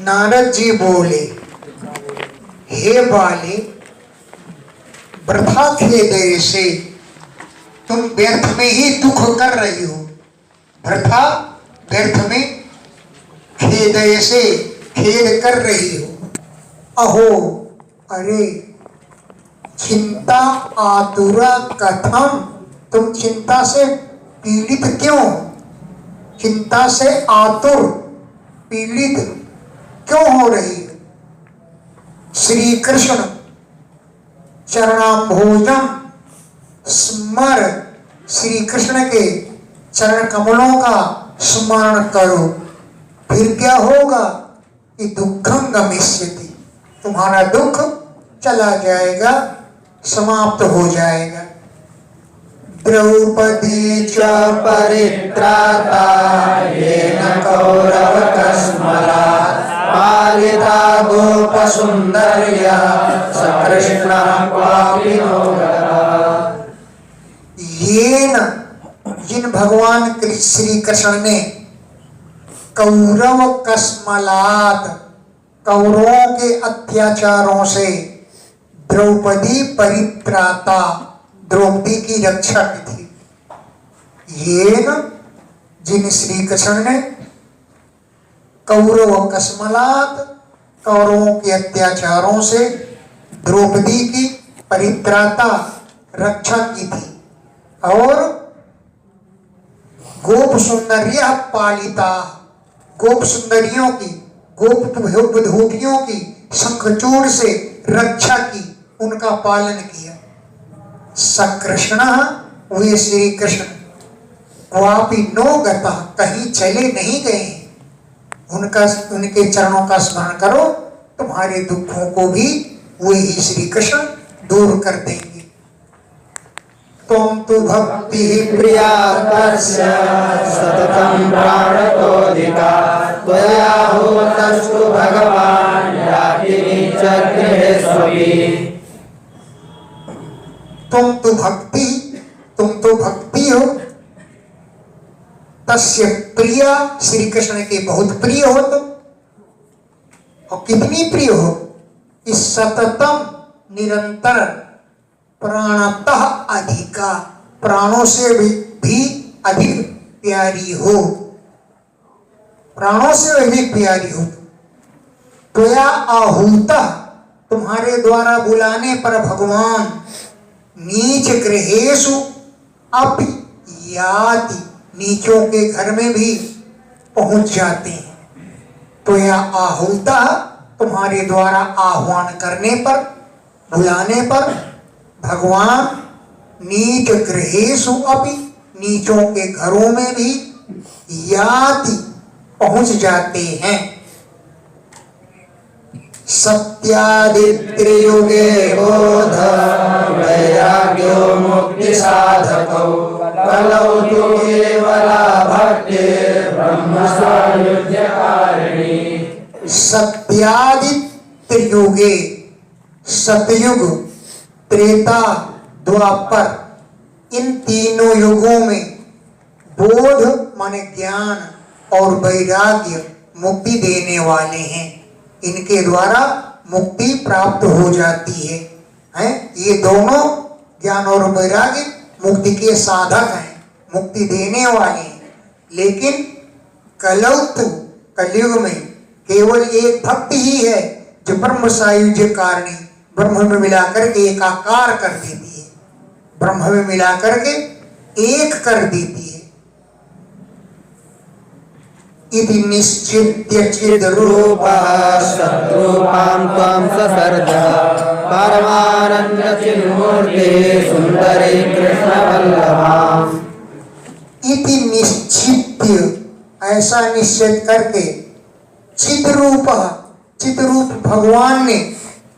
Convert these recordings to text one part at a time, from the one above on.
नारद जी बोले, हे बाले, वृथा खेद से तुम व्यर्थ में ही दुख कर रही हो। वृथा व्यर्थ में, खेद से खेद कर रही हो। अहो, अरे, चिंता आतुरा कथम, तुम चिंता से पीड़ित क्यों? चिंता से आतुर, पीड़ित क्यों हो रही है? श्री कृष्ण चरणाम्भोजम स्मर, श्री कृष्ण के चरण कमलों का स्मरण करो, फिर क्या होगा कि दुखम गमिष्यति, तुम्हारा दुख चला जाएगा, समाप्त हो जाएगा। द्रौपदी च परित्राता येन कौरवकस्मलात् पालिता गोपसुन्दर्या सकृष्णः क्वापि नो गतः। येन, जिन भगवान श्री कृष्ण ने कौरव कस्मलात्, कौरवों के अत्याचारों से द्रौपदी परित्राता, द्रौपदी की रक्षा की थी। ये न, जिन श्री कृष्ण ने कौरव कस्मलात्, कौरवों के अत्याचारों से द्रौपदी की परित्राता, रक्षा की थी। और गोप सुंदरिया पालिता, गोप सुंदरियों की, गोप विभूतियों की शंखचूड़ से रक्षा की, उनका पालन किया। सकृष्ण, वे श्री कृष्ण क्वापि नो गता, कहीं चले नहीं गए। उनका, उनके चरणों का स्मरण करो, तुम्हारे दुखों को भी वे ही श्री कृष्ण दूर कर देंगे। तुम तो भक्ति प्रिया तस्य सततं प्राणतोदिका त्वया होतस्तु भगवान् याति च गृहेष्वपि। तुम तो भक्ति हो, तस्य प्रिया, श्री कृष्ण के बहुत प्रिय हो तुम। और कितनी प्रिय हो? इस सततम, निरंतर, प्राणतः अधिका, प्राणों से भी अधिक प्यारी हो, प्राणों से अधिक प्यारी हो। त्वया आहूता, तुम्हारे द्वारा बुलाने पर भगवान नीच गृहेषु अपि याति, नीचों के घर में भी पहुंच जाते हैं। तो यह आहूता, तुम्हारे द्वारा आह्वान करने पर, बुलाने पर भगवान नीच गृहेषु अपि, नीचों के घरों में भी याति, पहुंच जाते हैं। सत्यादित्रियुगे बोध वैराग्यो मुक्ति साधकौ कलौ तु केवला भक्ति ब्रह्म सायुज्य कारिणी। सत्यादित्रियुगे, सतयुग, त्रेता, द्वापर, इन तीनों युगों में बोध माने ज्ञान और वैराग्य मुक्ति देने वाले हैं। इनके द्वारा मुक्ति प्राप्त हो जाती है, हैं? ये दोनों, ज्ञान और वैराग्य, मुक्ति के साधक हैं, मुक्ति देने वाले हैं। लेकिन कलौतु, कलयुग में केवल एक भक्ति ही है जो ब्रह्म सायुज्य कारिणी, ब्रह्म में मिलाकर के एकाकार कर देती है, ब्रह्म में मिलाकर के एक कर देती है। इति निश्चित्य चिद्रूपः सद्रूपां त्वां ससर्जः परमानंद चिन्मूर्ते सुंदरी कृष्णवल्लभाम्। इति निश्चित्य, ऐसा निश्चय करके, चिद्रूपः, चिद्रूप भगवान ने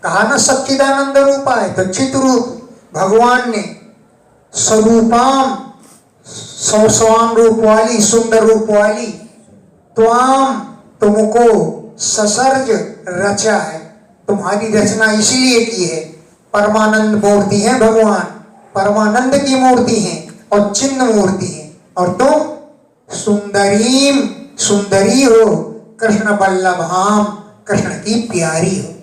कहा ना, सच्चिदानंद रूपा है, तो चिद्रूप भगवान ने स्वरूपाम, स्वाम रूप वाली, सुंदर रूप वाली, त्वाम, तुमको, ससर्ज, रचा है। तुम्हारी रचना इसलिए की है परमानंद मूर्ति है भगवान, परमानंद की मूर्ति है और चिन्ह मूर्ति है, और तुम सुंदरीम सुंदरी हो, कृष्ण बल्लभाम कृष्ण की प्यारी हो।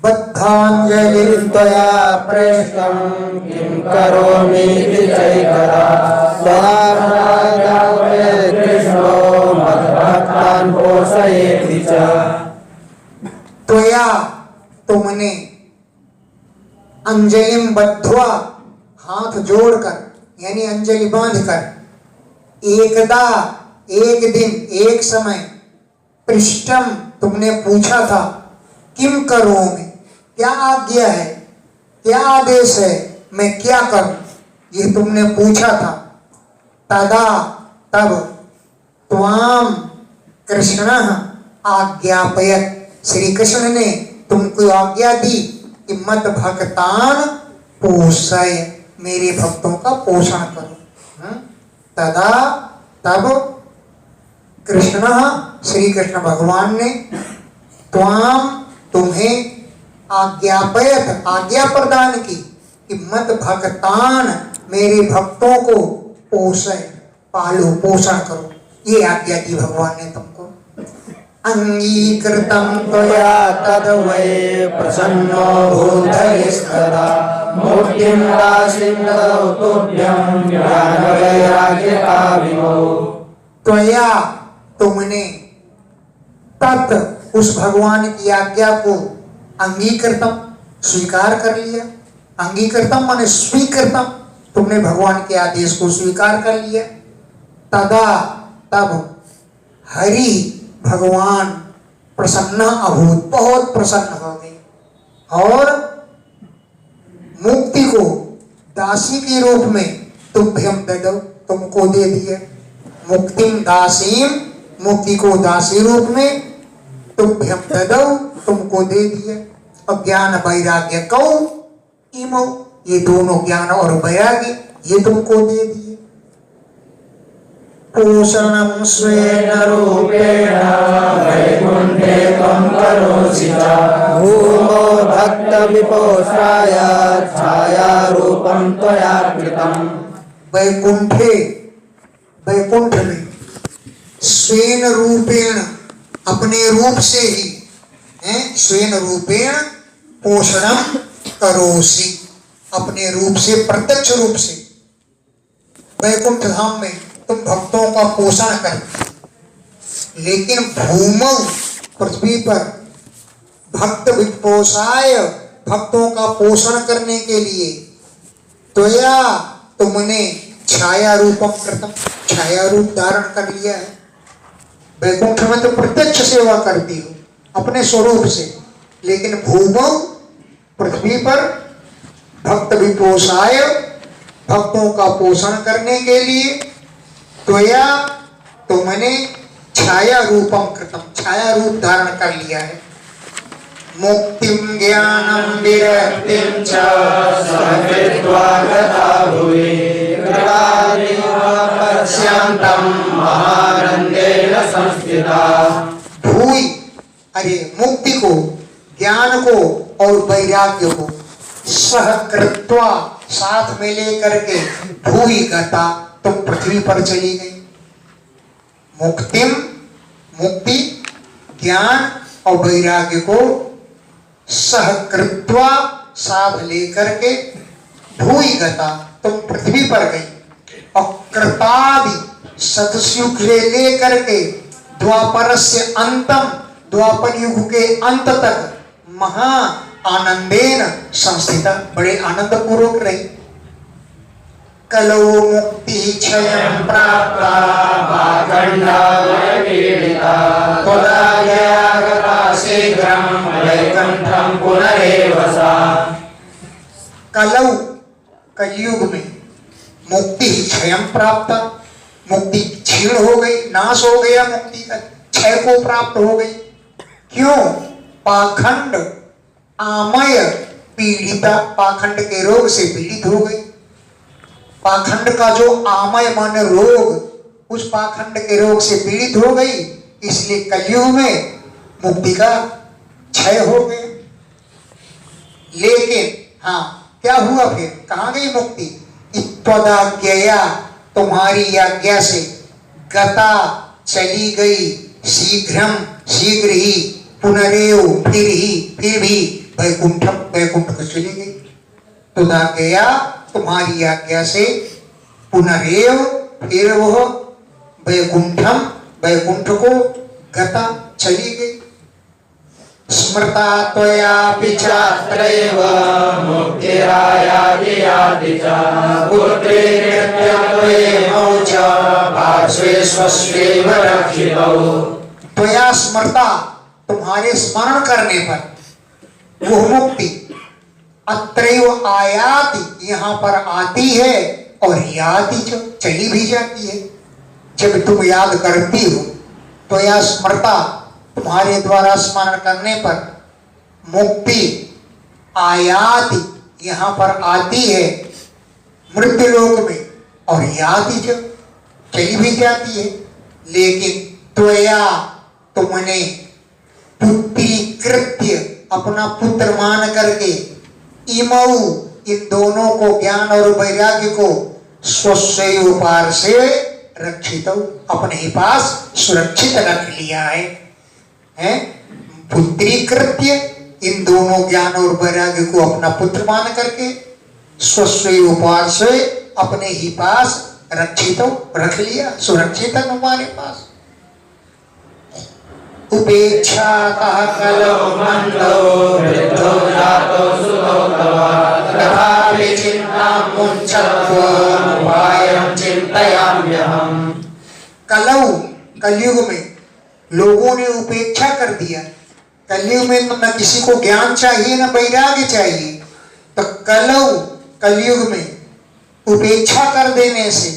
बद्धांजलिं त्वया पृष्टं किं करोमीति चैकरा त्वया कृष्णो मद्भक्तान् पोषयेति च। त्वया तुमने, अंजलिम बद्ध्वा हाथ जोड़कर यानी अंजलि बांधकर, एकदा एक दिन एक समय, पृष्ठम तुमने पूछा था, किम करो मैं क्या आज्ञा है, क्या आदेश है, मैं क्या करूं, ये तुमने पूछा था। तदा तब त्वाम कृष्णः आज्ञापयत, श्री कृष्ण ने तुमको आज्ञा दी कि मत भक्तान पोषय, मेरे भक्तों का पोषण करो। तदा तब कृष्ण श्री कृष्ण भगवान ने त्वाम तुम्हें आज्ञापयत आज्ञा प्रदान की कि मत भक्तान मेरे भक्तों को पोषय पालो पोषण करो, ये आज्ञा दी भगवान ने तुमको। अंगीकृतं त्वया तद्वै प्रसन्नो भूतैस्तदा मूर्तिं दासीं ददौ तुभ्यं ज्ञानवैराग्यकाविमौ। त्वया तुमने, तत् उस भगवान की आज्ञा को, अंगीकृतम स्वीकार कर लिया, अंगीकृतम माने स्वीकृतम, तुमने भगवान के आदेश को स्वीकार कर लिया। तदा तब हरि भगवान प्रसन्न अभूत, बहुत प्रसन्न हो गए, और मुक्ति को दासी के रूप में तुभ्यम ददौ तुमको दे दिया। मुक्तिम दासीम, मुक्ति को दासी रूप में, तुभ्यम ददौ तुमको दे दिया। और ज्ञान वैराग्य कौ इमौ, ये दोनों ज्ञान और वैराग्य ये तुमको दे दिए। पोषणं स्वेन रूपेण वैकुण्ठे त्वं करोषि च भूमौ भक्तविपोषाय छायारूपं त्वया कृतं। वैकुंठे, वैकुंठ में स्वेन रूपेण अपने रूप से ही, स्वेन रूपेण पोषणम करोषि, अपने रूप से प्रत्यक्ष रूप से वैकुंठ धाम में तुम भक्तों का पोषण करते, लेकिन भूमौ पृथ्वी पर भक्त विपोषाय भक्तों का पोषण करने के लिए त्वया तुमने छाया रूपम कृतम, छाया रूप धारण कर लिया है। वैकुंठ में तो प्रत्यक्ष सेवा करती हो अपने स्वरूप से, लेकिन भूमौ पृथ्वी पर भक्त विपोषाय भक्तों का पोषण करने के लिए त्वया तुमने छाया रूपम कृतम, छाया रूप धारण कर लिया है। मुक्तिम ज्ञानम विरक्तिम च सकृत्वा गता भुवि कृतादेव पश्यन्तं महानन्देन संस्थिता। भूइ, अरे मुक्ति को, ज्ञान को और वैराग्य को सह कृत्वा साथ में लेकर के भूइ गता तुम पृथ्वी पर चली गई। मुक्तिम, मुक्ति ज्ञान और वैराग्य को सह कृत्वा साथ लेकर के भूइ गता तुम पृथ्वी पर गई। और कृतादि सतयुग से लेकर के द्वापरस्य अंतम, द्वापर युग के अंत तक महा आनंदेन संस्थिता, बड़े आनंद पूर्वक रही। कलौ मुक्ति क्षयं प्राप्ता भाखंडावपीडिता त्वदाज्ञया शीघ्रं वैकुंठं पुनरेव सा। कलौ कलयुग में मुक्ति क्षयं प्राप्त, मुक्ति क्षीण हो गई, नाश हो गया, मुक्ति का क्षय को प्राप्त हो गई। क्यों? पाखंड आमय पीड़िता, पाखंड के रोग से पीड़ित हो गई। पाखंड का जो आमय माने रोग, उस पाखंड के रोग से पीड़ित हो गई, इसलिए कलयुग में मुक्ति का क्षय हो गया। लेकिन हाँ क्या हुआ फिर, कहाँ गई मुक्ति? इत्वदाज्ञया, तुम्हारी आज्ञा से, गता चली गई, शीघ्रम शीघ्र ही, पुनरेव फिर भी, वैकुंठम वैकुंठ को चली गई। तुदाज्ञया तुम्हारी आज्ञा से, पुनरेव फिर वह, वैकुंठम वैकुंठ को, गता चली गई। स्मृता त्वया पिछात्रैव मुक्तिरायाति याति च पुत्रे नित्यत्वेमौ च पार्श्वे स्वस्यैव रक्षितौ। त्वया स्मृता, तुम्हारे स्मरण करने पर वो मुक्ति, अत्रैव आयाति, यहाँ पर आती है, और याति च, चली भी जाती है। जब तुम याद करती हो, त्वया स्मृता, तुम्हारे द्वारा स्मरण करने पर मुक्ति आयाति, यहाँ पर आती है मृत्यु लोक में, और याति च, चली भी जाती है। लेकिन त्वया, तुमने, पुत्रीकृत्य, अपना पुत्र मान करके, इमऊ, इन दोनों को, ज्ञान और वैराग्य को, स्वस्यैव पार्श्वे रक्षितौ, अपने ही पास सुरक्षित रख लिया है? पुत्रीकृत्य, इन दोनों ज्ञान और वैराग्य को अपना पुत्र मान करके, स्वस्यैव पार्श्वे, अपने ही पास रक्षितौ, रख लिया, सुरक्षित है हमारे पास। उपेक्षा कलो मंदो वृद्धो जातो सुतो तवा तथापि चिन्तां मुञ्चत्वम् उपायं चिन्तयाम्यहम्। कलौ, कलयुग में लोगों ने उपेक्षा कर दिया। कलयुग में न किसी को ज्ञान चाहिए न वैराग्य चाहिए, तो कलौ, कलयुग में उपेक्षा कर देने से,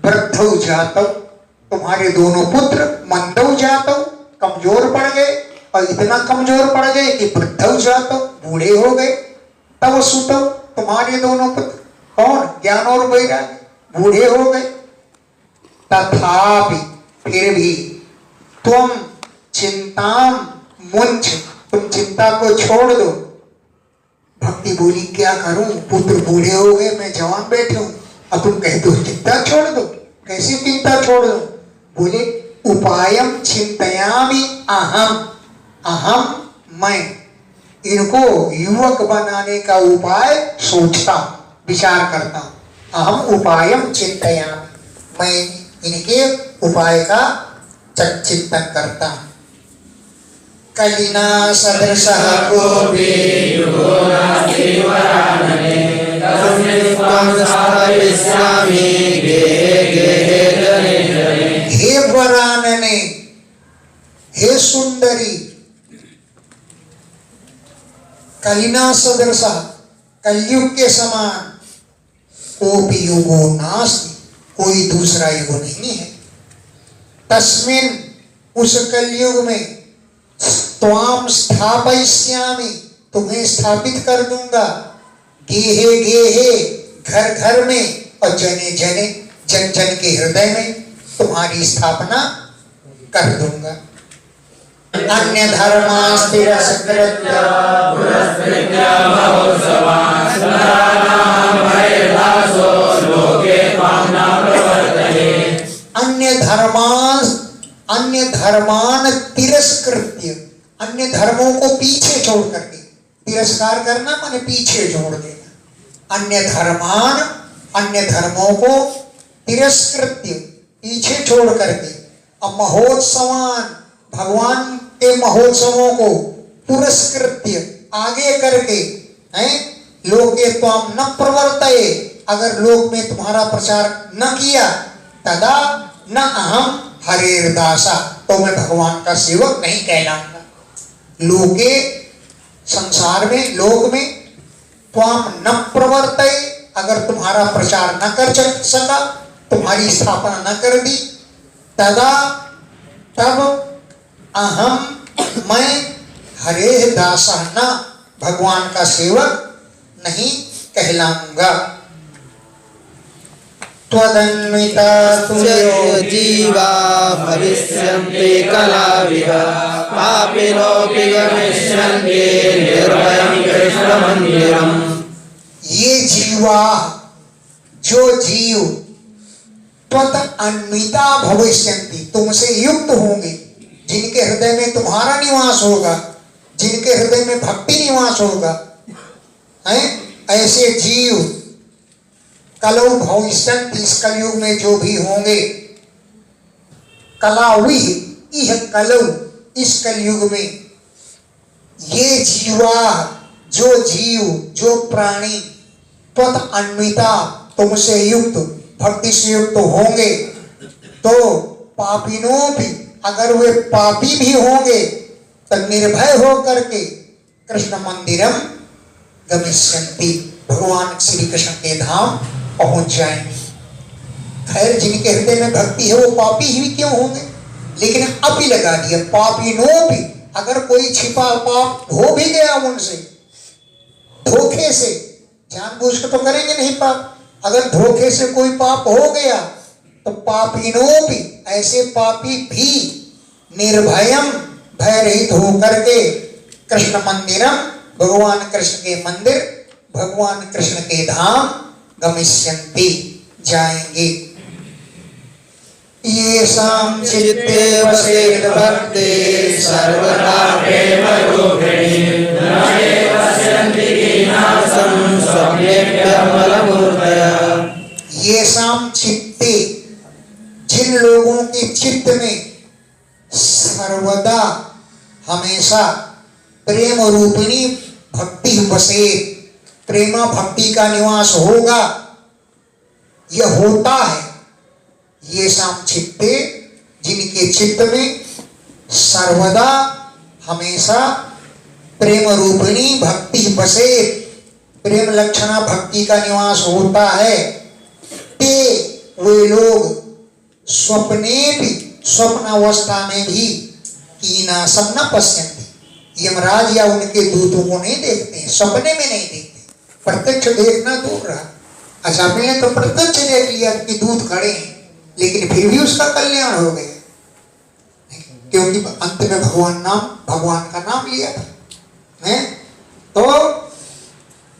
वृद्धौ जातौ, तुम्हारे दोनों पुत्र, मंदौ जातौ, कमजोर पड़ गए, और इतना कमजोर पड़ गए कि वृद्धौ जातौ, बूढ़े हो गए। तब सुतौ, तुम्हारे दोनों पुत्र, कौन? ज्ञान और वैराग्य, बूढ़े हो गए। तथापि, फिर भी, तुम चिंताम मुंच, तुम चिंता को छोड़ दो। भक्ति बोली क्या करूं, पुत्र बूढ़े हो गए, मैं जवान बैठे हूं, अब तुम कहते हो चिंता छोड़ दो, कैसी चिंता छोड़ दो? बोले उपायम चिंतयामि अहम, अहम मैं, इनको युवक बनाने का उपाय सोचता, विचार करता। अहम उपायम चिंतयामि, मैं इनके उपाय का चिंतन करता। कलिना सदृशः कोऽपि युगो नास्ति वरानने तस्मिन् त्वं स्थापयिष्यामि गेहे गेहे जने जने। हे वरानने, हे सुंदरी, कलिना सदृशः, कलयुग के समान, कोऽपि युगो नास्ति, कोई दूसरा युग नहीं है। तस्मिन्, उस कलयुग में, त्वाम स्थापयिष्यामि, तुम्हें स्थापित कर दूंगा, गेहे गेहे, घर घर में, और जने जने, जन जन के हृदय में तुम्हारी स्थापना कर दूंगा। अन्य धर्मास्तिरस्कृत्य पुरस्कृत्य महोत्सवान् सुराणां भयदासो लोके त्वां न प्रवर्तते। अन्य धर्मान तिरस्कृत्य, अन्य धर्मों को पीछे छोड़ करके, तिरस्कार करना माने पीछे छोड़ देना। अन्य धर्मों को तिरस्कृत्य, पीछे छोड़ करके, अब महोत्सवान, भगवान के महोत्सवों को पुरस्कृत्य, आगे करके, हैं, लोके त्वाम न प्रवर्तये, अगर लोक में तुम्हारा प्रचार न किया, तदा न अहम हरेर्दासा, तो मैं भगवान का सेवक नहीं कहलाऊंगा। लोके, संसार में, लोक में, त्वाम न प्रवर्तये, अगर तुम्हारा प्रचार न कर सका, तुम्हारी स्थापना न कर दी, तदा, तब, अहम, मैं, हरे दासा, न, भगवान का सेवक नहीं कहलाऊंगा। त्वदन्विता यो जीवा भविष्यन्ति कलाविह पापिनोऽपि गमिष्यन्ति निर्भयं कृष्णमन्दिरम्। ये जीवा, जो जीव त्वत अन्विता भविष्यन्ति, तुमसे युक्त होंगे, जिनके हृदय में तुम्हारा निवास होगा, जिनके हृदय में भक्ति निवास होगा, हैं ऐसे जीव कलौ भविष्यन्ति, इस कलयुग में जो भी होंगे, कलावि इह कलौ, इस कलयुग में ये जीवा, जो जीव, जो प्राणी त्वत अन्विता, तुमसे युक्त, भक्ति से युक्त होंगे, तो पापिनों भी, अगर वे पापी भी होंगे तो निर्भय हो करके कृष्ण मंदिरम गमिष्यन्ति, भगवान श्री कृष्ण के धाम पहुंच जाएंगे। खैर जिनके हृदय में भक्ति है वो पापी ही क्यों होंगे, लेकिन अभी लगा दिया पापिनों भी, अगर कोई छिपा पाप हो भी गया उनसे, धोखे से, जानबूझ कर तो करेंगे नहीं पाप, अगर धोखे से कोई पाप हो गया तो पापिनों भी, ऐसे पापी भी निर्भयम, भय रहित होकर के कृष्ण मंदिरम, भगवान कृष्ण के मंदिर, भगवान कृष्ण के धाम गमिष्यन्ति, जाएंगे। ये शाम चित्ते वसेत भक्ते सर्वदा प्रेम रूपिणी नये पश्यन्ति कीनासं स्वप्नेभ्यमलमूर्तयः। ये शाम चित्ते, जिन लोगों के चित्त में सर्वदा हमेशा प्रेम रूपिणी भक्ति बसे, प्रेमा भक्ति का निवास होगा, यह होता है। ये शाम चित्ते, जिनके चित्त में सर्वदा हमेशा प्रेम रूपिणी भक्ति बसे, प्रेम लक्षणा भक्ति का निवास होता है, ते वे लोग स्वप्ने भी, स्वप्न अवस्था में भी कीनासम न पश्यन्ति, यमराज या उनके दूतों को नहीं देखते हैं, सपने में नहीं देखते, प्रत्यक्ष देखना दूर रहा। अच्छा मैंने तो प्रत्यक्ष देख लिया कि दूत खड़े हैं, लेकिन फिर भी उसका कल्याण हो गया, क्योंकि अंत में भगवान का नाम लिया था, हैं? तो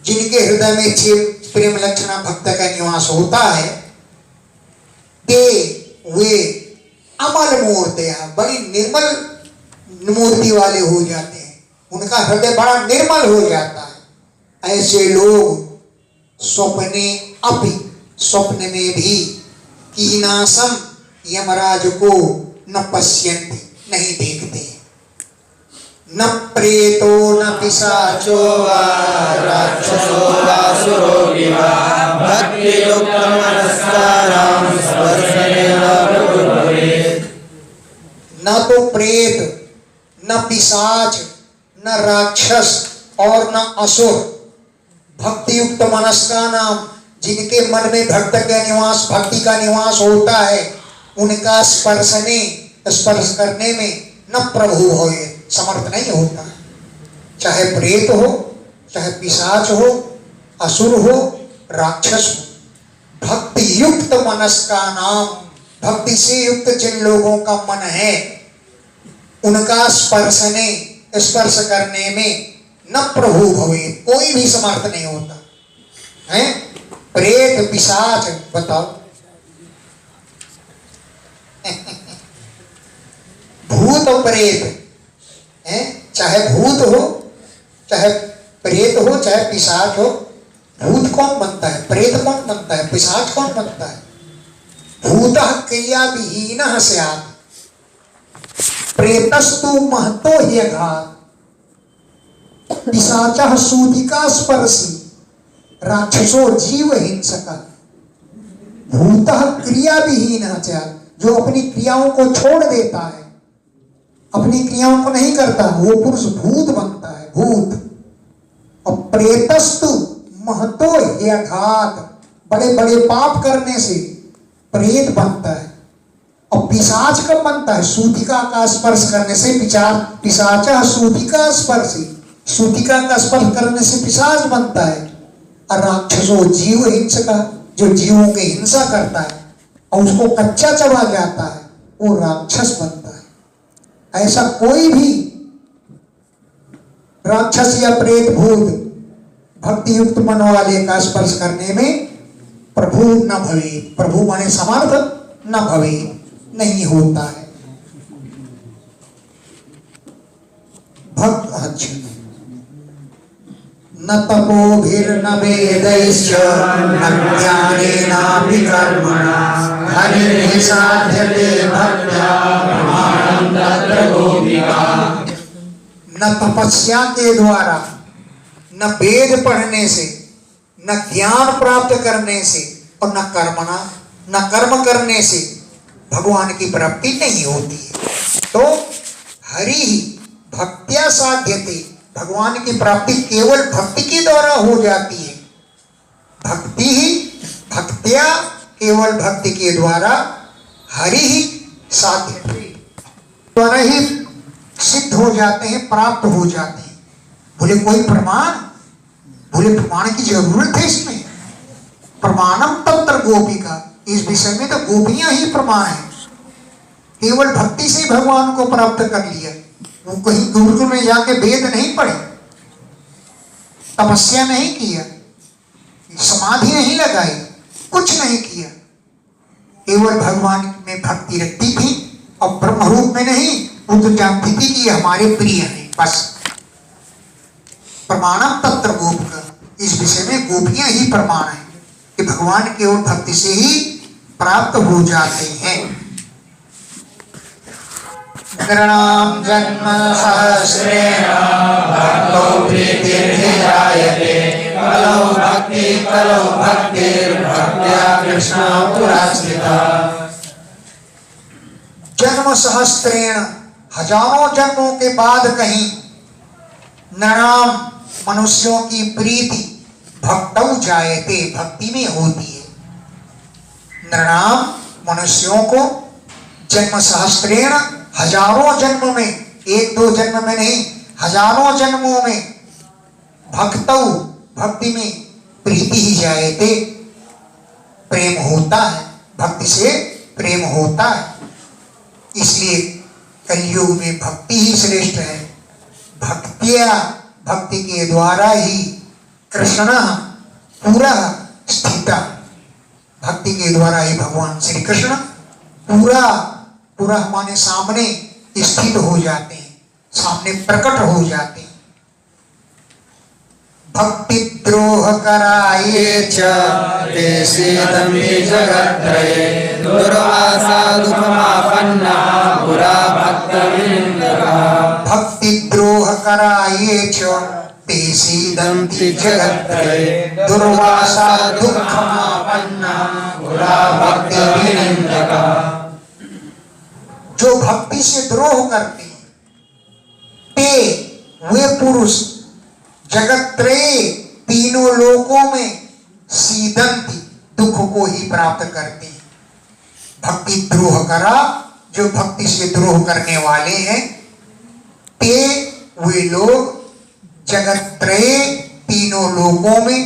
जिनके हृदय में प्रेम लक्षणा भक्त का निवास होता है, ते वे अमल मूर्ति, बड़ी निर्मल मूर्ति वाले हो जाते हैं, उनका हृदय बड़ा निर्मल हो जाता है। ऐसे लोग स्वप्ने अपि, स्वप्न में भी कीनासम, यमराज को न पश्यन्ति, नहीं देखते, न प्रेतो न पिशाचो वा राक्षसो वासुरो वा भक्तियुक्तमनस्कानां स्पर्शनेन प्रभुर्भवेत्। न तो प्रेत, न पिशाच, न राक्षस और न असुर, भक्ति युक्त मनस्का नाम, जिनके मन में भक्त का निवास, भक्ति का निवास होता है, उनका स्पर्शने, स्पर्श करने में न प्रभु हो, समर्थ नहीं होता है। चाहे प्रेत हो, चाहे पिशाच हो, असुर हो, राक्षस हो, भक्ति युक्त मनस्का नाम, भक्ति से युक्त जिन लोगों का मन है, उनका स्पर्शने, स्पर्श करने में न प्रभु भवे, कोई भी समर्थ नहीं होता है। प्रेत पिशाच बताओ, भूत और प्रेत है, चाहे भूत हो, चाहे प्रेत हो, चाहे पिशाच हो, भूत कौन बनता है, प्रेत कौन बनता है, पिशाच कौन बनता है? भूतः क्रिया विहीनः स्यात्, प्रेतस्तु महतो ह्यघात्, पिशाचः सूतिका स्पर्शी, राक्षसो जीव हिंसकः। भूतः क्रिया विहीनः स्यात्, जो अपनी क्रियाओं को छोड़ देता है, अपनी क्रियाओं को नहीं करता, वो पुरुष भूत बनता है, भूत। और प्रेतस्तु महतो ह्यघात्, बड़े बड़े पाप करने से प्रेत बनता है। और पिशाच कब बनता है? सूतिका का स्पर्श करने से पिशाच सूतिका स्पर्शी, सूतिका का स्पर्श करने से पिशाच बनता है। और राक्षसो जीव हिंसका, जो जीवों की हिंसा करता है और उसको कच्चा चबा जाता है वो राक्षस बनता है। ऐसा कोई भी राक्षस या प्रेत भूत भक्ति युक्त मन वाले का स्पर्श करने में प्रभु न भवे, प्रभु माने समर्थ न भवे, नहीं होता है। भक्त अच्छा न तपोभिर्न वेदैश्च न ज्ञानेनापि कर्मणा हरिर्हि साध्यते भक्त्या प्रमाणं तत्र गोपिका। न तपस्या के द्वारा, न वेद पढ़ने से, न ज्ञान प्राप्त करने से और न कर्म करने से भगवान की प्राप्ति नहीं होती है। तो हरि ही भक्त्या साध्यते, भगवान की प्राप्ति केवल भक्ति के द्वारा हो जाती है। भक्ति ही भक्त्या, केवल भक्ति के द्वारा हरि ही साध्यते, द्वारा ही सिद्ध हो जाते हैं, प्राप्त हो जाते हैं। बोले कोई प्रमाण, बोले प्रमाण की जरूरत है इसमें। प्रमाणम तत्र गोपिका, इस विषय में तो गोपियां ही प्रमाण है। केवल भक्ति से भगवान को प्राप्त कर लिया, वो कहीं गुरुकुल में जाके वेद नहीं पढ़े, तपस्या नहीं किया, समाधि नहीं लगाई, कुछ नहीं किया, केवल भगवान में भक्ति रखती थी और ब्रह्म रूप में नहीं, वो तो जानती थी कि हमारे प्रिय हैं, बस। प्रमाणम तत्र गोपिका, इस विषय में गोपियां ही प्रमाण है कि भगवान केवल भक्ति से ही प्राप्त हो जाते हैं। नृणां जन्म सहस्रेण भक्तो प्रीतिर्जायते, कलौ भक्तिर्भक्त्या कृष्ण पुरस्थिता। जन्म सहस्रेण, हजारों जन्मों के बाद कहीं नृणाम, मनुष्यों की प्रीति भक्तौ जायते, भक्ति में होती है। नृणाम, मनुष्यों को, जन्म सहस्रेण, हजारों जन्म में, एक दो जन्म में नहीं, हजारों जन्मों में भक्तौ, भक्ति में प्रीति ही जायते, प्रेम होता है, भक्ति से प्रेम होता है। इसलिए कलयुग में भक्ति ही श्रेष्ठ है। भक्तिया, भक्ति के द्वारा ही कृष्ण पूरा स्थिता, भक्ति के द्वारा ही भगवान श्री कृष्ण पूरा हमारे सामने स्थित हो जाते हैं, सामने प्रकट हो जाते हैं। भक्ति द्रोह कराये च ते सीदन्ति जगत्त्रये, दुर्वासा दुःखमापन्ना पुरा भक्तवृन्दका। भक्ति द्रोह कराये च ते सीदन्ति जगत्त्रये, दुर्वासा दुःखमापन्ना पुरा भक्तवृन्दका। जो भक्ति से द्रोह करते हैं ते वे पुरुष जगत्त्रये, तीनों लोकों में सीदंती, दुख को ही प्राप्त करते हैं। भक्ति द्रोह करा, जो भक्ति से द्रोह करने वाले हैं, ते वे लोग जगत्त्रये, तीनों लोकों में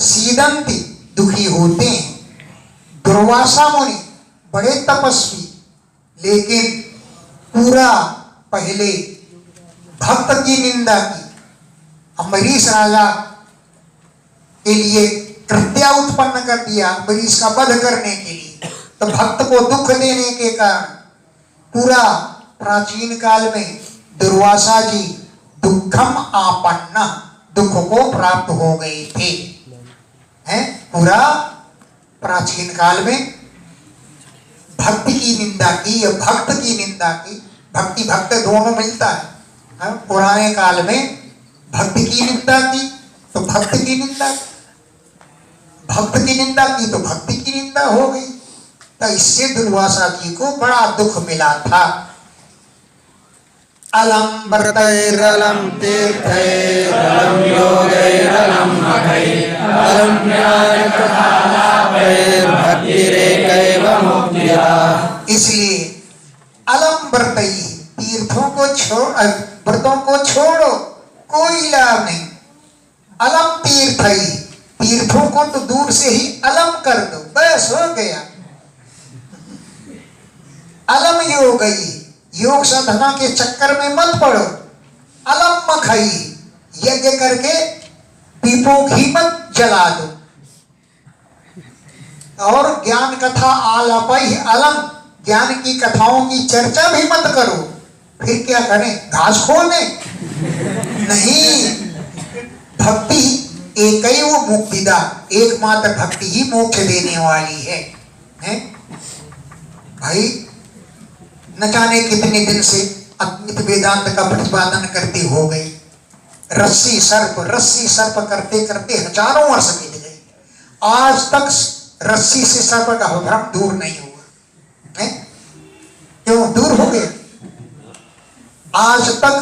सीदंती, दुखी होते हैं। दुर्वासा मुनि बड़े तपस्वी, लेकिन पूरा पहले भक्त की निंदा की, अम्बरीश राजा के लिए कृत्या उत्पन्न कर दिया, अम्बरीश का वध करने के लिए। तो भक्त को दुख देने के कारण पूरा प्राचीन काल में दुर्वासा जी दुखम आपन्ना, दुख को प्राप्त हो गए थे। हैं, पूरा प्राचीन काल में भक्ति की निंदा की या भक्त की निंदा की, भक्ति भक्त दोनों मिलता है। पुराने काल में भक्ति की निंदा की तो भक्त की निंदा, भक्त की निंदा की तो भक्ति की निंदा हो गई। तो इससे दुर्वासा जी को बड़ा दुख मिला था। अलम व्रतैरलं तीर्थैरलं योगैरलं मखैरलं ज्ञानकथालापैर्भक्तिरेकैव मुक्तिदा। इसलिए अलम व्रतै, तीर्थों को छोड़, व्रतों को छोड़ो, कोई लाभ नहीं। अलम तीर्थै, तीर्थ तीर्थों को तो दूर से ही अलम कर दो, बस हो गया। अलम योग योग साधना के चक्कर में मत पड़ो। अलम मखाई यज्ञ करके दीपों घी मत जला दो। और ज्ञान कथा आलापाई अलम, ज्ञान की कथाओं की चर्चा भी मत करो। फिर क्या करें, घास खोले? नहीं, भक्ति एक ही वो मुक्तिदा, एकमात्र भक्ति ही मोक्ष देने वाली है, हैं? भाई न जाने कितने दिन से अद्वैत वेदांत का प्रतिपादन करते हो गए। रस्सी सर्प करते करते हजारों वर्ष बीत गए। आज तक रस्सी से सर्प का भ्रम दूर नहीं हुआ है। क्यों दूर हो गया? आज तक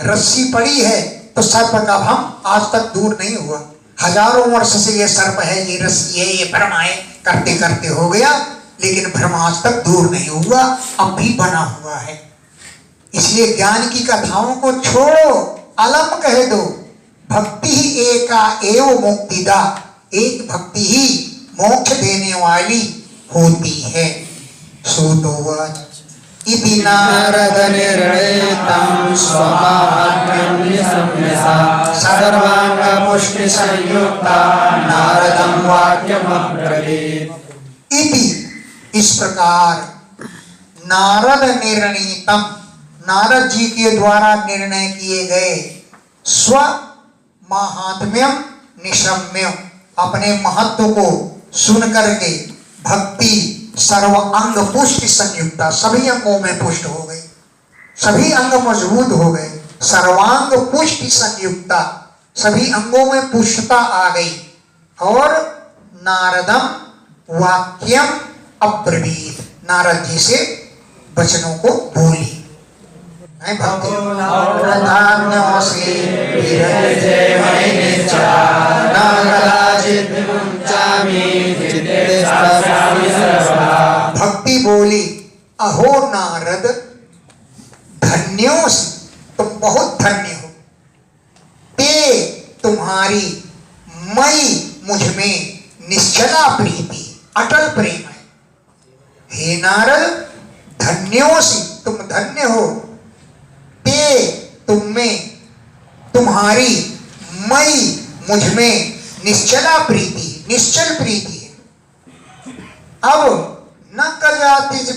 रस्सी पड़ी है तो सर्प का भ्रम आज तक दूर नहीं हुआ। हजारों वर्ष से ये सर्प है, ये रस्सी है, ये भ्रम है, करते करते हो गया, लेकिन भ्रम आज तक दूर नहीं हुआ, अब भी बना हुआ है। इसलिए ज्ञान की कथाओं को छोड़ो, अलम कह दो। भक्ति ही एका एव मुक्तिदा, एक भक्ति ही मोक्ष देने वाली होती है। श्रुतोवाच इति नारद निर्णेतं स्वमाहात्म्यं निसंयसा सर्वांग पुष्टि संयुक्ता नारदं वाक्यमब्रवीत्। इति इस प्रकार नारद निर्णीतम, नारद जी के द्वारा निर्णय किए गए, स्व महात्म्यम निशम्यम, अपने महत्व को सुन करके भक्ति सर्व अंग पुष्टि संयुक्ता, सभी अंगों में पुष्ट हो गई, सभी अंग मजबूत हो गए। सर्वांग पुष्टि संयुक्ता, सभी अंगों में पुष्टता आ गई। और नारदम वाक्यम अब्रवीत, नारद जी से वचनों को बोली। भक्ति बोली, अहो नारद, धन्योस, तुम बहुत धन्य हो। ते तुम्हारी मई मुझ में निश्चला प्रीति, अटल प्रेम है। हे नारद, धन्योसी, तुम धन्य हो। ते तुम में, तुम्हारी मई मुझ में निश्चला प्रीति, निश्चल प्रीति है। अब न कदाचित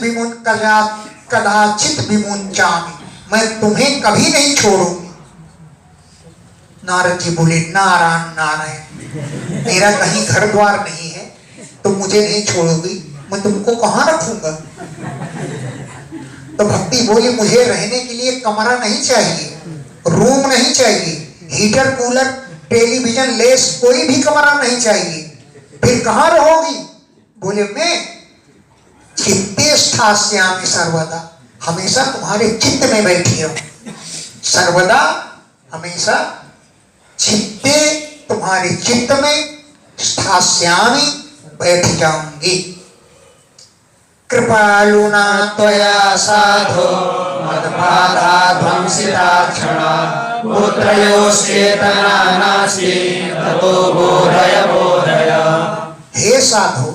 विमुंचामि, मैं तुम्हें कभी नहीं छोड़ूंगी। नारद जी बोले, नारायण नारायण, मेरा कहीं घर द्वार नहीं है, तुम मुझे नहीं छोड़ोगी, मैं तुमको कहाँ रखूंगा? तो भक्ति बोली, मुझे रहने के लिए कमरा नहीं चाहिए, रूम नहीं चाहिए, हीटर कूलर टेलीविजन लेस कोई भी कमरा नहीं चाहिए, फिर कहाँ रहोगी? बोले, मैं चित्ते स्थास्यामि सर्वदा, हमेशा तुम्हारे चित्त में बैठी रहूं। सर्वदा, हमेशा चित्ते, तुम्हारे चित्त में स्थास्यामि, बैठ जाऊंगी। कृपालुना त्वया साधो मद्बाधा ध्वंसिता क्षणा पुत्रयोश्चेतना नास्ति ततो बोधय बोधय। हे साधो,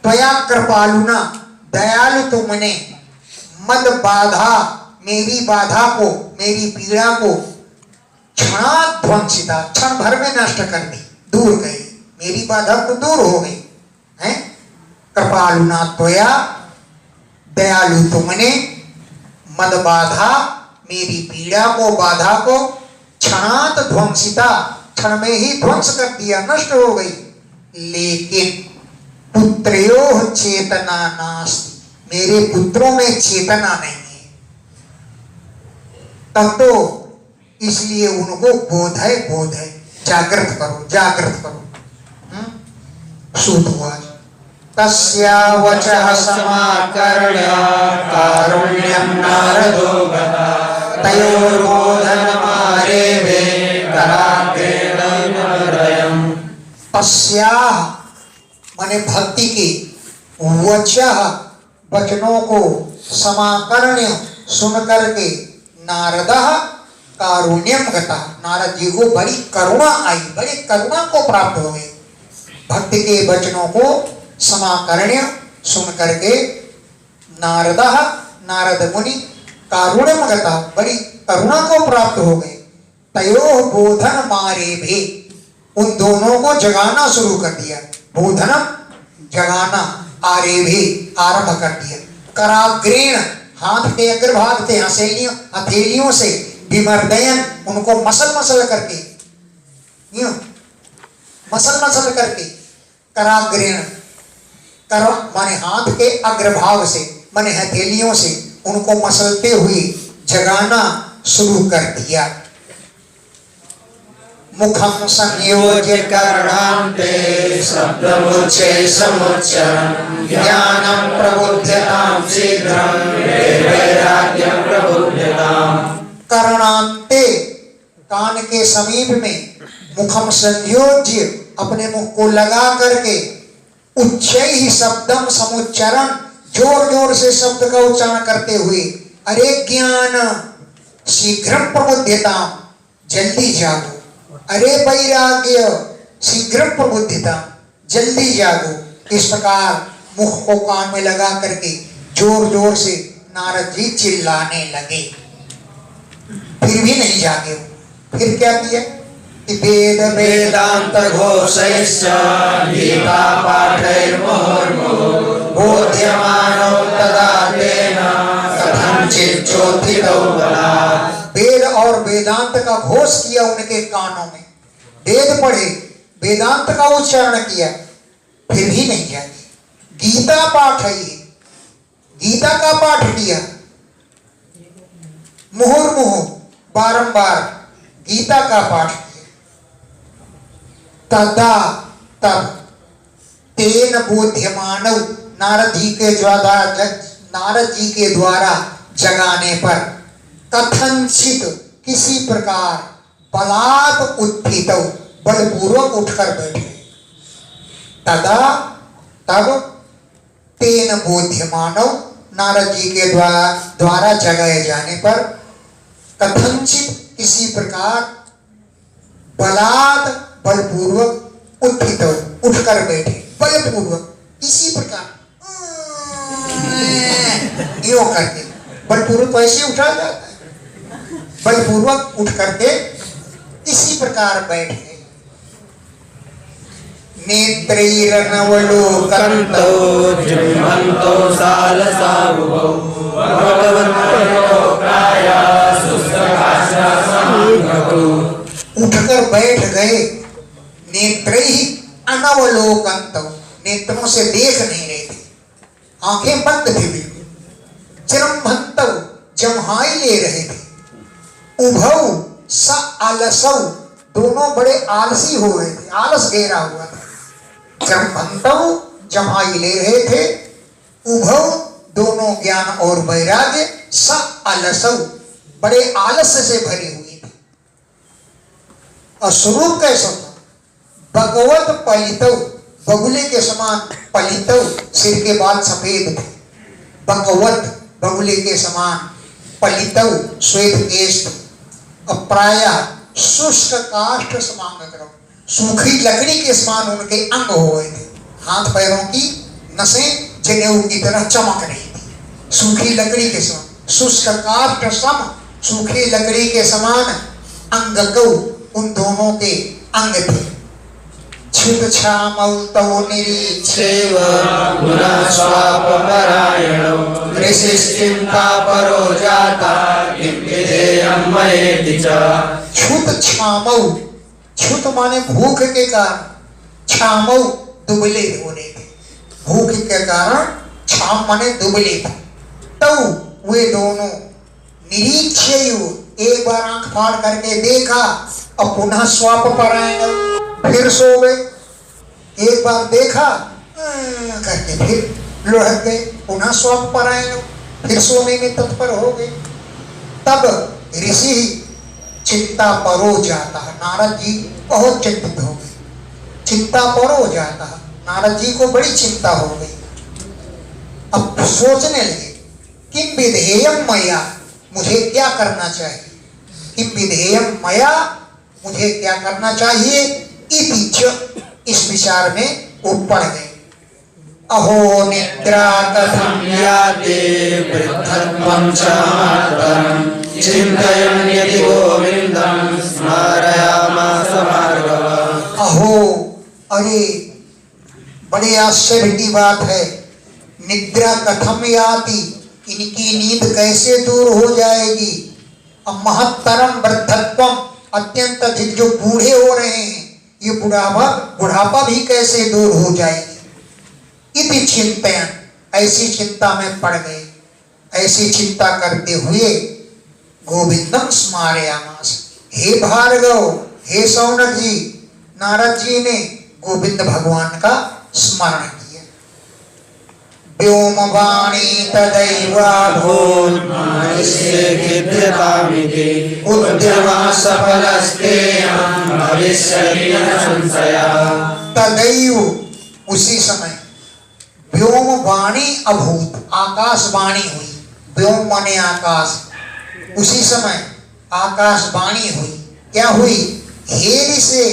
त्वया कृपालुना, दयालु तुमने, मद बाधा, मेरी बाधा को, मेरी पीड़ा को, क्षणात् ध्वंसिता, क्षण भर में नष्ट कर दी, दूर गई, मेरी बाधा तो दूर हो गई है। कृपालुना त्वया, दयालु तुमने, मद बाधा, मेरी पीड़ा को, बाधा को, क्षणात् ध्वंसिता, क्षण में ही ध्वंस कर दिया, नष्ट हो गई। लेकिन पुत्रयोः चेतना नास्ति, मेरे पुत्रों में चेतना नहीं है, तब तो इसलिए उनको बोध है, बोध है, जागृत करो, जागृत करो। सूतवाच तस्या वचः समाकर्ण्य कारुण्यं नारदो गता तयोर्बोधनमारेभे कराग्रेण हृदयम्। तस्याः माने भक्ति की, वचः वचनों को, समाकर्ण्य सुन करके, नारदः कारुण्यम गता, नारद जी को बड़ी करुणा आई, बड़ी करुणा को प्राप्त हो गई। भक्त के वचनों को समाकर्ण्य सुन करके नारद मुनि कारुण्यम गता, बड़ी करुणा को प्राप्त हो गए। तयो बोधन मारे भी, उन दोनों को जगाना शुरू कर दिया। बोधनम जगाना, आरे भी आरंभ कर दिया। कराग्रेण, हाथ के अग्रभाग से हथेलियों से, विमर्दयन, उनको मसल करके, यूं मसल करके, कराग्रेण, कर माने हाथ के अग्रभाग से, माने हथेलियों से उनको मसलते हुए जगाना शुरू कर दिया। मुखम संयोज्य कर्णान्ते शब्दमुच्चे समुच्चरन् ज्ञानं प्रबुध्यतां शीघ्रं वैराग्यं प्रबुध्यताम्। कर्णान्ते, कान के समीप में, मुखम संयोज्य, अपने मुख को लगा करके, उच्चैः शब्दम समुच्चरन्, जोर जोर से शब्द का उच्चारण करते हुए, अरे ज्ञान शीघ्रं प्रबुध्यतां, जल्दी जागो, अरे वैराग्य शीघ्र प्रबुद्धता, जल्दी जागो। इस प्रकार मुख को कान में लगा करके जोर जोर से नारद जी चिल्लाने लगे, फिर भी नहीं जागे। फिर क्या किया कि वेद वेदांत घोषैश्च गीता पाठैर्मुहुर्मुहुः बोध्यमानो तदा तेन कथंचित् चोत्थितौ बलात्। वेद और वेदांत का घोष किया उनके कानों में, वेद पढ़े, वेदांत का उच्चारण किया, फिर भी नहीं जागे। गीता पाठ है ये, गीता का पाठ किया, मुहुर्मुहु, बारंबार गीता का पाठ किया। तदा, तब, तेन बोध्यमानौ, नारद जी के द्वारा जगाने पर, कथनचित, किसी प्रकार, बलात् उत्थितौ, बलपूर्वक उठकर बैठे। तदा, तब, तेन बोध्यमानौ, नारद जी के द्वारा जगाए जाने पर, कथनचित, किसी प्रकार, बलात्, बलपूर्वक उत्थितौ, उठकर बैठे, बलपूर्वक, इसी प्रकार यो करके, बलपूर्वक ऐसे उठा जाता है, बलपूर्वक उठ करके इसी प्रकार बैठ गए। नेत्रैरनवलोकन्तौ जिह्वन्तौ सालसावुभौ भगवन्तो प्राया सुस्रभाषासंगतौ। उठकर बैठ गए। नेत्रैः अनवलोकन्तौ, नेत्रों से देख नहीं रहे थे, आंखें बंद थी बिल्कुल। चिरंभन्तौ, जम्हाई ले रहे थे। उभौ स आलसौ, दोनों बड़े आलसी हो रहे थे, आलस घेरा हुआ था। जम्भन्तौ, जम्हाई ले रहे थे। उभौ, दोनों ज्ञान और वैराग्य। स आलसौ, बड़े आलस्य से भरी हुई थी। और स्वरूप कैसा था? भगवत पलितौ, बगुले के समान पलितौ, सिर के बाल सफेद थे। भगवत, बगुले के समान, पलितौ, श्वेत केश, प्राय शुष्क काष्ठ समांग, सूखी लकड़ी के समान उनके अंग हो गए थे। हाथ पैरों की नसें जनेऊ की तरह चमक रही थी, सूखी लकड़ी के समान। शुष्क काष्ठ सम, सूखी लकड़ी के समान अंगकौ, उन दोनों के अंग थे। क्षुतछामौतौ निरीक्षेव गुणास्वापपरायणौ ऋषिश्चिन्तापरो जाता किं विधेयं मयेति च। क्षुतछामौ, क्षुत माने भूख के कारण, छामौ दुबले हो रहे थे, भूख के कारण छाम माने दुबले थे। तौ, वे दोनों, निरीक्षेयु, एक बार आंख फाड़ करके देखा और पुनः स्वाप परायण, फिर सो गए। एक बार देखा करके फिर लुढ़क गए, पुनः स्वाप परायण, फिर सोने में तत्पर हो गए। तब ऋषि चिंता परो जाता है, नारद जी बहुत चिंतित हो गए। चिंता परो जाता है, नारद जी को बड़ी चिंता हो गई। अब सोचने लगे, किम विधेयम मया, मुझे क्या करना चाहिए, किम विधेयम मया, मुझे क्या करना चाहिए, इति च, इस विचार में वो पड़ गए। अहो निद्रा कथम याते वृद्धत्वं च मातरं चिन्तयन् यदि गोविन्दं स्मारयामास भार्गव। अहो, अरे बड़े आश्चर्य की बात है, निद्रा कथम याति, इनकी नींद कैसे दूर हो जाएगी। अब महत्तरम वृद्धत्वम, अत्यंत अधिक जो बूढ़े हो रहे हैं, ये बुढ़ापा भी कैसे दूर हो जाएगी। इति चिंतन, ऐसी चिंता में पड़ गए। ऐसी चिंता करते हुए गोविंदम स्मारयामास, हे भार्गव, हे सौनक जी, नारद जी ने गोविंद भगवान का स्मरण किया। व्योमवाणी तदैवाभून्मानसे खिद्यतामिति उद्यमा सफलस्तेऽहं भविष्यति न संशयः। तदैव, उसी समय व्योमवाणी अभूत, आकाशवाणी हुई। व्योम माने आकाश, उसी समय आकाशवाणी हुई। क्या हुई, हे ऋषि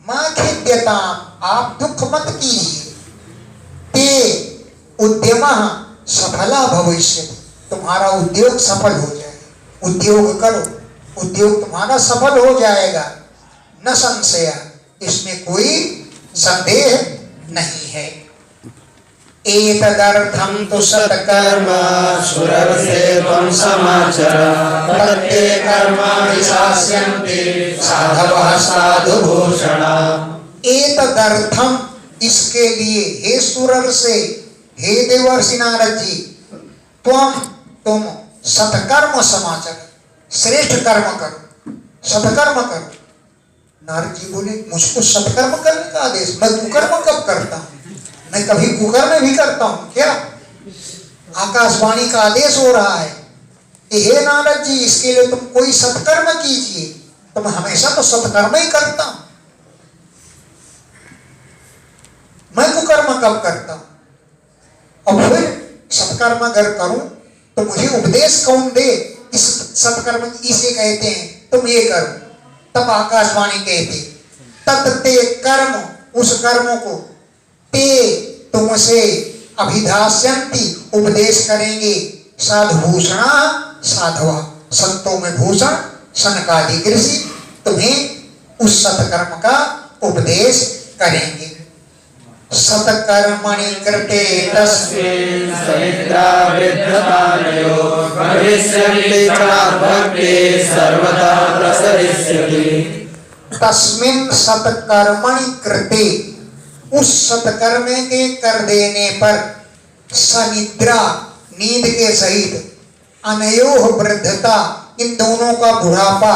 मां खिद्यताम, आप दुख मत कीजिए, ते उद्यमा सफला भविष्य, तुम्हारा उद्योग सफल हो जाएगा। उद्योग करो, उद्योग तुम्हारा सफल हो जाएगा। न संशय, इसमें कोई संदेह नहीं है। एतदर्थं तु सत्कर्म सुरर्षे त्वं समाचर तत्ते कर्माणि शास्यन्ति साधवः साधुभूषणा। एतदर्थम, इसके लिए, हे सुरर्षे, हे देवर्षि नारद जी, तुम सत्कर्म समाचर, श्रेष्ठ कर्म करो, सत्कर्म करो। नारद जी बोले, मुझको सत्कर्म करने का आदेश, मैं कुकर्म कब करता हूँ, मैं कभी कुकर्म भी करता हूँ क्या। आकाशवाणी का आदेश हो रहा है, हे नारद जी, इसके लिए तुम कोई सत्कर्म कीजिए। तो मैं हमेशा तो सत्कर्म ही करता हूं, मैं कुकर्म कब करता हूं। और फिर सत्कर्म अगर करूं तो मुझे उपदेश कौन दे, इस सत्कर्म इसे कहते हैं, तुम ये करो। तब आकाशवाणी कहती, तत्ते कर्म, उस कर्म को, ते तुमसे अभिधास्यन्ति, उपदेश करेंगे, साधुभूषणा साधवा, संतों में भूषण सनकादि ऋषि तुम्हें उस सत्कर्म का उपदेश करेंगे। सत्कर्मणि कृते तस्मिन् सनिद्रा वृद्धतानयो भविष्यन्ति चाद्भक्ते सर्वदा प्रसरिष्यति। तस्मिन् सत्कर्मणि कृते, उस सत्कर्म के कर देने पर, सनिद्रा, नींद के सहित, अनयोः वृद्धता, इन दोनों का बुढ़ापा,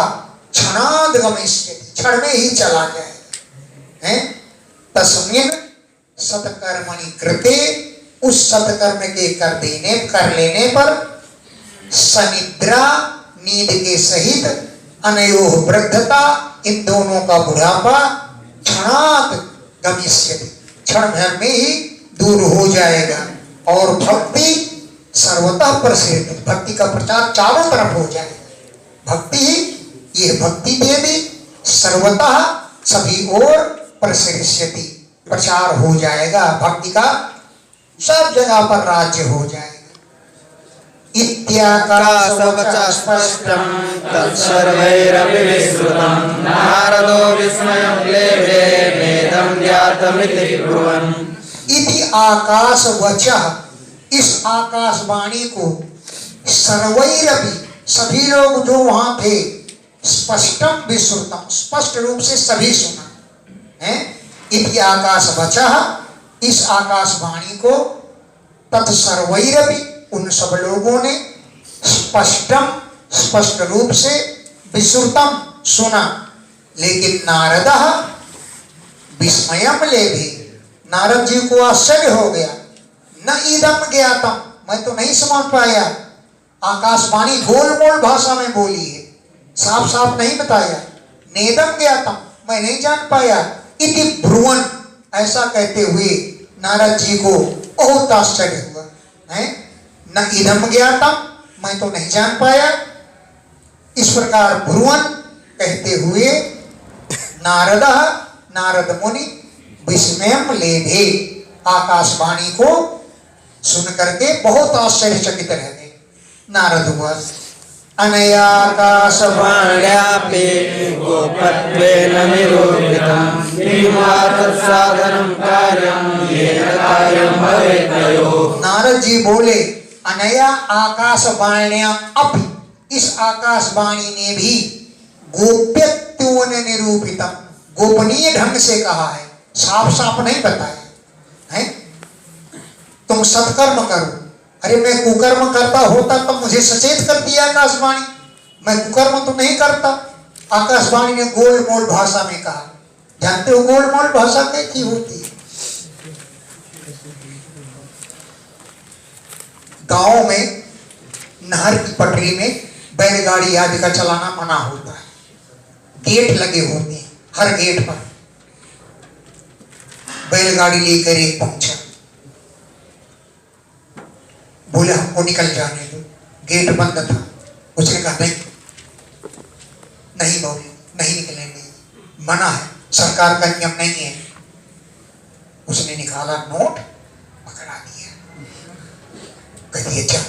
क्षणाद गमिष्यति, क्षण में ही चला जाएगा। हैं? तस्मिन् सत्कर्मणि कृते, उस सत्कर्म के कर लेने पर, सनिद्रा, नींद के सहित, अनयोः वृद्धता, इन दोनों का बुढ़ापा, क्षणाद गमिष्यति, क्षण भर में ही दूर हो जाएगा। और भक्ति सर्वतः प्रसिद्ध, भक्ति का प्रचार चारों तरफ हो जाएगा। भक्ति ही, ये भक्ति देवी सर्वतः सभी ओर प्रसिद्ध, प्रचार हो जाएगा, भक्ति का सब जगह पर राज्य हो जाएगा। इत्याकाशवचः स्पष्टं तत्सर्वैरपि विश्रुतं नारदो विस्मयं लेभे वेदं ज्ञातमिति ब्रुवन्। इति आकाशवचः, इस आकाशवाणी को, सर्वैरपि, सभी लोग जो वहां थे, स्पष्टम विश्रुतम, स्पष्ट रूप से सभी सुना है। इति आकाशवचः, इस आकाशवाणी को, तत्सर्वैरपि, उन सब लोगों ने, स्पष्टम, स्पष्ट रूप से, विश्रुतम, सुना। लेकिन नारदः विस्मयम लेभे, नारद जी को आश्चर्य हो गया। न इदम ज्ञातम, मैं तो नहीं समझ पाया। आकाशवाणी गोल मोल भाषा में बोली है, साफ साफ नहीं बताया। नेदम ज्ञातम, मैं नहीं जान पाया। इति ब्रुवन, ऐसा कहते हुए नारद जी को बहुत आश्चर्य हुआ है। न इदम ज्ञातम, मैं तो नहीं जान पाया। इस प्रकार ब्रुवन कहते हुए नारद मुनि विस्मयम लेभे, आकाशवाणी को सुन करके बहुत आश्चर्यचकित रह गए। नारद हुआ अनयाकाशवाण्यापि गोपत्वेन निरूपितं किं वा तत्साधनं कार्यं येन कार्यं भवेत्तयो। नारद जी बोले अनया आकाशवाण्या अपि, इस आकाशवाणी ने भी गोप्यत्वेन निरूपितम, गोपनीय ढंग से कहा है, साफ साफ नहीं बताया है। तुम सत्कर्म करो। अरे मैं कुकर्म करता होता तो मुझे सचेत कर दिया आकाशवाणी, मैं कुकर्म तो नहीं करता। आकाशवाणी ने गोलमोल भाषा में कहा। जानते हो गोलमोल भाषा कैसी होती है? गांव में नहर की पटरी में बैलगाड़ी आदि का चलाना मना होता है, गेट लगे होते हैं, हर गेट पर बैलगाड़ी लेकर एक पहुंचा, बोले हमको निकल जाने दो, गेट बंद था। उसने कहा नहीं बोले, नहीं निकलेंगे, मना है, सरकार का नियम नहीं है। उसने निकाला नोट, पकड़ा दिया, कह दिया जा।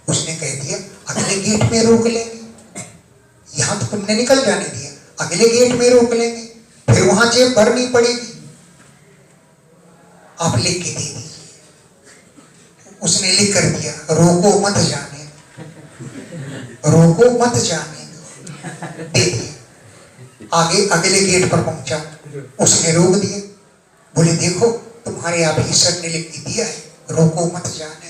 उसने कह दिया अगले गेट में रोक लेंगे, यहां तो तुमने निकल जाने दिया, अगले गेट में रोक लेंगे, फिर वहां जेब भरनी पड़ेगी, आप लिख के दे दीजिए। उसने लिख कर दिया रोको मत जाने, रोको मत जाने, दे दिया। आगे अगले गेट पर पहुंचा, उसने रोक दिया, बोले देखो तुम्हारे ऑफिसर ने लिख दिया है रोको मत जाने,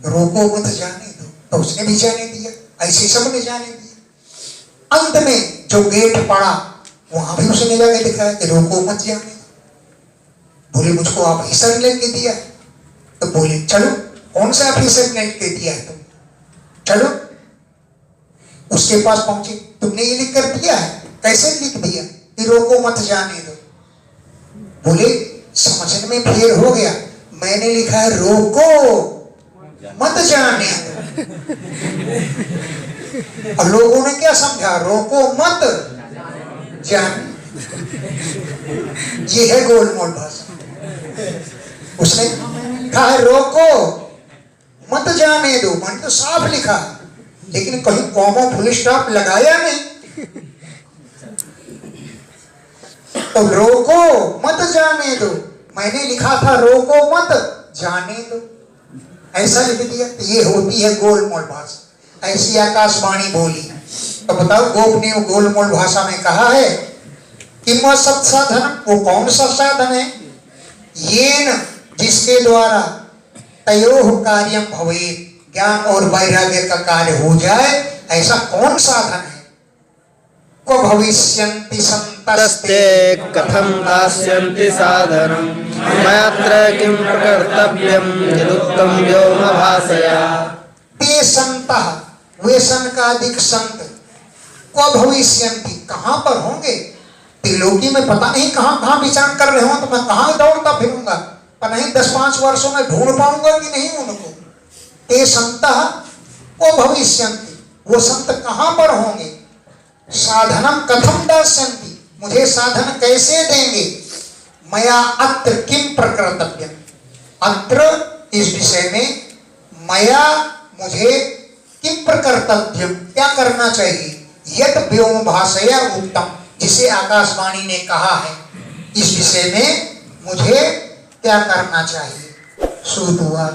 रोको मत जाने दो। तो उसने भी जाने दिया, ऐसे सबने जाने दिया। अंत में जो गेट पड़ा वहां भी उसने जाके दिखाया कि रोको मत जाने। बोले मुझको ऑफिसर ने लिख के दिया। तो बोले चलो, कौन सा ऑफिसर ने लिख के दिया है तुम, चलो। उसके पास पहुंचे, तुमने ये लिख कर दिया है, कैसे लिख दिया कि रोको मत जाने दो। बोले समझने में फेर हो गया, मैंने लिखा है रोको मत जाने दो। और लोगों ने क्या समझा, रोको मत जाने। ये है गोलमोल भाषा। उसने कहा रोको मत जाने दो, मैंने तो साफ लिखा, लेकिन कहीं कॉमा फुल स्टॉप लगाया नहीं। तो रोको मत जाने दो, मैंने लिखा था रोको मत जाने दो, ऐसा लिख दिया। ये होती है गोलमोल भाषा। ऐसी आकाशवाणी बोली। तो बताओ गोप ने गोलमोल भाषा में कहा है कि वह सत साधन, वो कौन सा साधन है, येन जिसके द्वारा तयोः कार्यम भवेत्, ज्ञान और वैराग्य का कार्य हो जाए, ऐसा कौन साधन है। क्व भविष्यन्ति तस्ते कथं दास्यन्ति साधनं मयात्र किं प्रकर्तव्यं यदुक्तं व्योम भाषया। ते संतः, वे सनकादिक संत, क्व भविष्यन्ति, कहां पर होंगे। त्रिलोकी में पता नहीं कहां कहां विचरण कर रहे हो, तो मैं कहां दौड़ता फिरूंगा, पर नहीं 10-5 वर्षों में ढूंढ पाऊंगा कि नहीं उनको। ते संतः क्व भविष्यन्ति, वो संत कहां पर होंगे। साधनम कथम दास्यन्ति, मुझे साधन कैसे देंगे। मया अत्र किम प्रकर्तव्यम, अत्र इस विषय में, मया मुझे किम प्रकर्तव्यम, क्या करना चाहिए। यत् व्योम भाषया उक्तम, जिसे आकाशवाणी ने कहा है, इस विषय में मुझे क्या करना चाहिए। सूत हुआ।